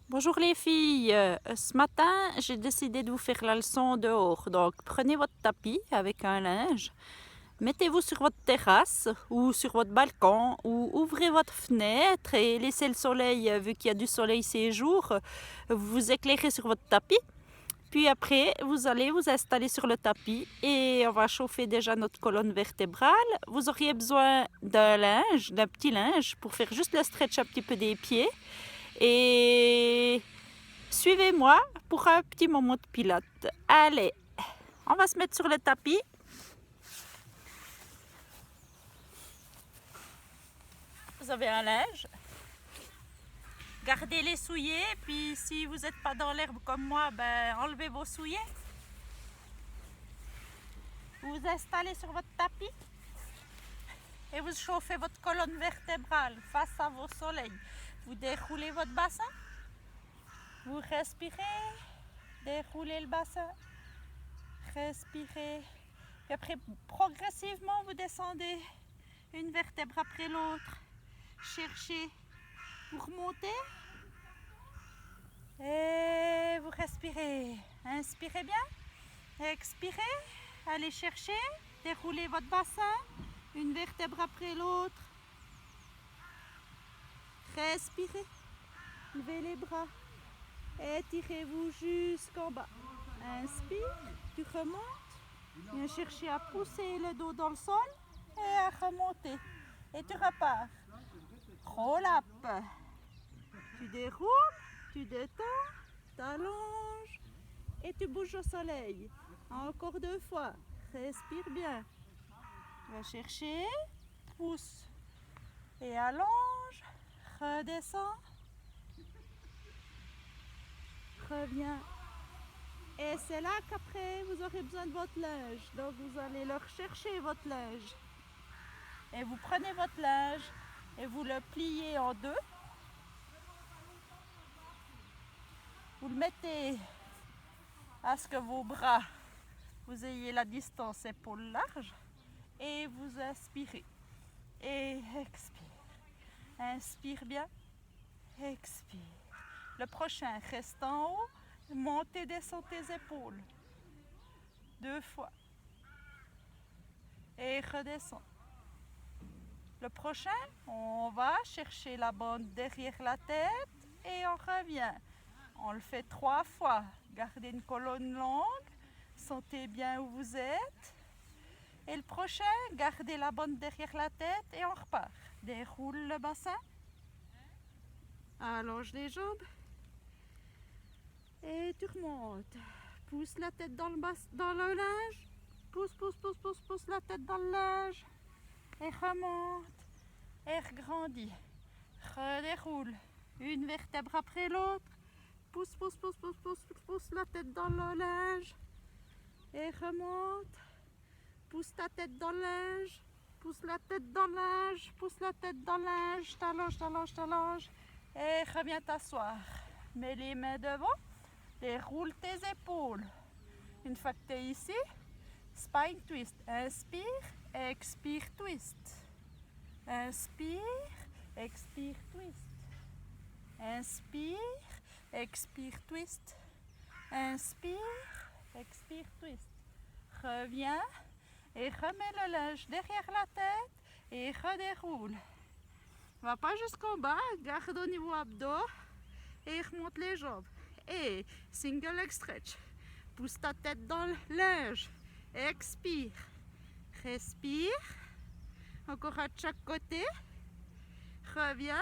Bonjour les filles, ce matin j'ai décidé de vous faire la leçon dehors. Donc prenez votre tapis avec un linge, mettez-vous sur votre terrasse ou sur votre balcon ou ouvrez votre fenêtre et laissez le soleil, vu qu'il y a du soleil ces jours, vous éclairer sur votre tapis. Puis après, vous allez vous installer sur le tapis et on va chauffer déjà notre colonne vertébrale. Vous auriez besoin d'un linge, d'un petit linge pour faire juste le stretch un petit peu des pieds. Et suivez-moi pour un petit moment de pilates. Allez, on va se mettre sur le tapis. Vous avez un linge. Gardez les souliers, puis si vous n'êtes pas dans l'herbe comme moi, enlevez vos souliers. Vous vous installez sur votre tapis et vous chauffez votre colonne vertébrale face à vos soleils. Vous déroulez votre bassin. Vous respirez, déroulez le bassin, respirez. Puis après, progressivement, vous descendez une vertèbre après l'autre. Cherchez, vous remontez et vous respirez. Inspirez bien, expirez, allez chercher, déroulez votre bassin, une vertèbre après l'autre. Respirez, levez les bras, étirez-vous jusqu'en bas. Inspire, tu remontes, viens chercher à pousser le dos dans le sol et à remonter. Et tu repars. Roll up. Tu déroules, tu détends, t'allonges et tu bouges au soleil. Encore 2 fois. Respire bien. Va chercher, pousse et allonge. Redescends. Reviens. Et c'est là qu'après vous aurez besoin de votre linge. Donc vous allez leur chercher votre linge. Et vous prenez votre linge et vous le pliez en deux. Vous le mettez à ce que vos bras, vous ayez la distance épaule large. Et vous inspirez. Et expire. Inspire bien. Expire. Le prochain, reste en haut. Montez, descends tes épaules. 2 fois. Et redescends. Le prochain, on va chercher la bande derrière la tête et on revient. On le fait 3 fois. Gardez une colonne longue. Sentez bien où vous êtes. Et le prochain, gardez la bande derrière la tête et on repart. Déroule le bassin. Allonge les jambes. Et tu remontes. Pousse la tête dans le linge. Pousse la tête dans le linge. Et remonte. Et regrandis. Redéroule. Une vertèbre après l'autre. Pousse la tête dans le linge. Et remonte. Pousse ta tête dans le linge. Pousse la tête dans le linge. Pousse la tête dans le linge. T'allonges. Et reviens t'asseoir. Mets les mains devant. Déroule tes épaules. Une fois que tu es ici, spine twist. Inspire, expire, twist. Inspire, expire, twist. Inspire, expire, twist. Inspire, expire, twist. Reviens et remets le linge derrière la tête et redéroule. Va pas jusqu'en bas, garde au niveau abdos et remonte les jambes. Et single leg stretch. Pousse ta tête dans le linge. Expire. Respire. Encore à chaque côté. Reviens.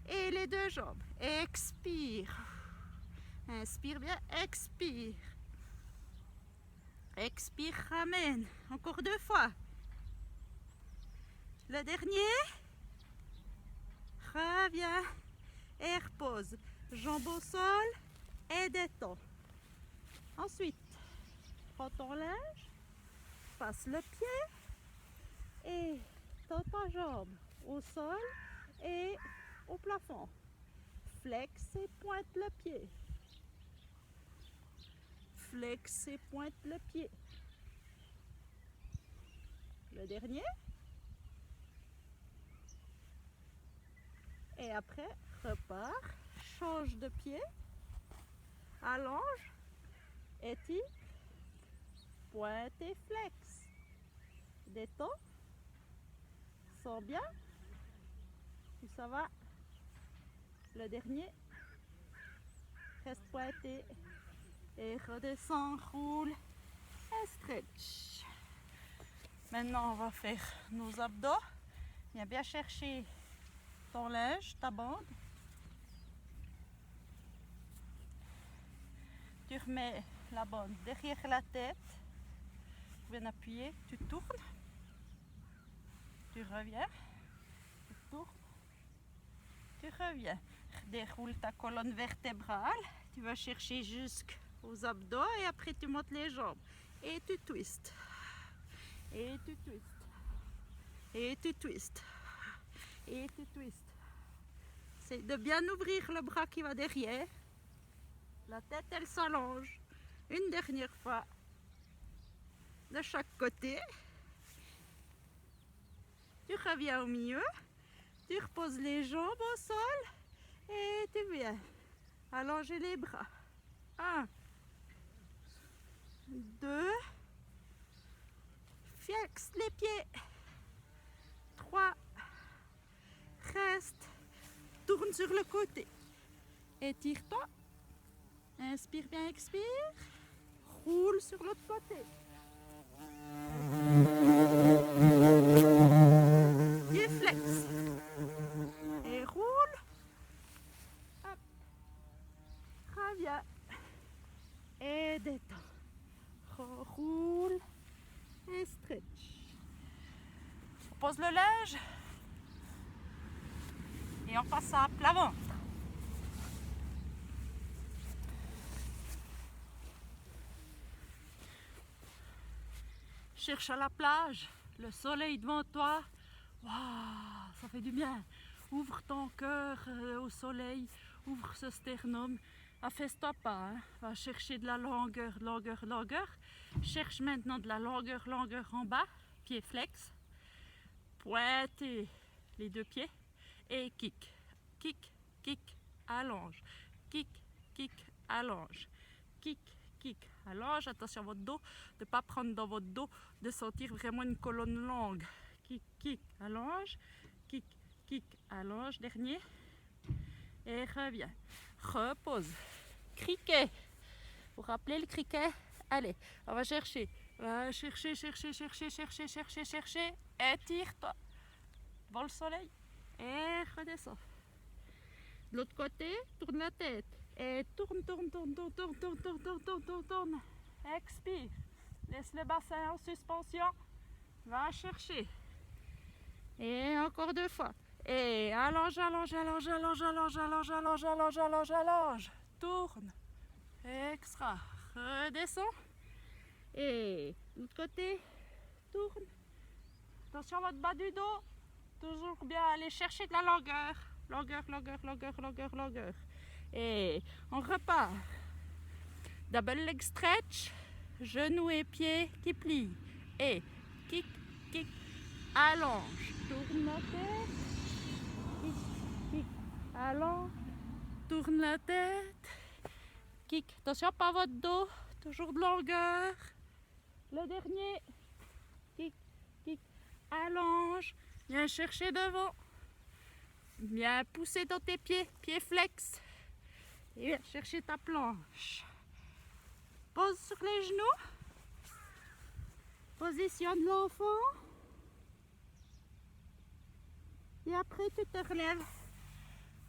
Et les 2 jambes. Expire. Inspire bien. Expire. Expire, ramène. Encore 2 fois. Le dernier. Reviens. Et repose. Jambes au sol. Et détends. Ensuite, prends ton linge, passe le pied et tends ta jambe au sol et au plafond. Flex et pointe le pied. Flex et pointe le pied. Le dernier. Et après, repars, change de pied. Allonge, étire, pointe et flex. Détends. Sens bien. Puis ça va. Le dernier. Reste pointé. Et redescends, roule. Et stretch. Maintenant, on va faire nos abdos. Viens bien chercher ton linge, ta bande. Tu remets la bande derrière la tête. Tu viens appuyer, tu tournes. Tu reviens. Tu tournes. Tu reviens. Déroule ta colonne vertébrale. Tu vas chercher jusqu'aux abdos et après tu montes les jambes. Et tu twistes. Et tu twistes. Et tu twistes. Et tu twistes. C'est de bien ouvrir le bras qui va derrière. La tête, elle s'allonge. Une dernière fois. De chaque côté. Tu reviens au milieu. Tu reposes les jambes au sol. Et tu viens allonger les bras. 1, 2. Flex les pieds. 3. Reste. Tourne sur le côté. Étire-toi. Inspire bien, expire. Roule sur l'autre côté. Pied flex. Et roule. Hop. Reviens. Et détends. Roule. Et stretch. Pose le linge. Et on passe à plat ventre. Cherche à la plage, le soleil devant toi. Waouh, ça fait du bien. Ouvre ton cœur au soleil, ouvre ce sternum. Affaisse-toi pas, hein. Va chercher de la longueur, longueur, longueur. Cherche maintenant de la longueur, longueur en bas. Pied flex. Pointez les deux pieds et kick. Kick, kick, allonge. Kick, kick, allonge. Kick, kick, allonge. Attention à votre dos, de ne pas prendre dans votre dos, de sentir vraiment une colonne longue. Kick, kick, allonge. Kick, kick, allonge. Dernier. Et reviens. Repose. Criquet. Vous rappelez le criquet? Allez, on va chercher. Chercher. Étire-toi. Dans le soleil. Et redescends. De l'autre côté, tourne la tête. Et tourne. Expire. Laisse le bassin en suspension. Va chercher. Et encore 2 fois. Et allonge. Tourne. Extra. Redescends. Et de l'autre côté, tourne. Attention à votre bas du dos. Toujours bien aller chercher de la longueur. Longueur. Et on repart. Double leg stretch. Genoux et pieds qui plient. Et kick, allonge. Tourne la tête. Kick, allonge. Tourne la tête. Kick. Attention pas à votre dos. Toujours de longueur. Le dernier. Kick, allonge. Viens chercher devant. Viens pousser dans tes pieds. Pieds flex. Et viens chercher ta planche. Pose sur les genoux. Positionne l'enfant. Et après tu te relèves.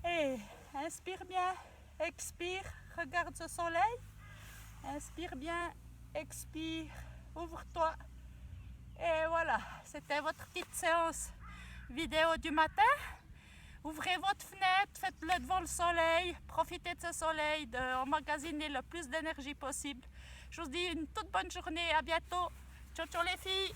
Et inspire bien. Expire. Regarde ce soleil. Inspire bien. Expire. Ouvre-toi. Et voilà. C'était votre petite séance vidéo du matin. Ouvrez votre fenêtre, faites-le devant le soleil, profitez de ce soleil, emmagasiner le plus d'énergie possible. Je vous dis une toute bonne journée, à bientôt. Ciao les filles.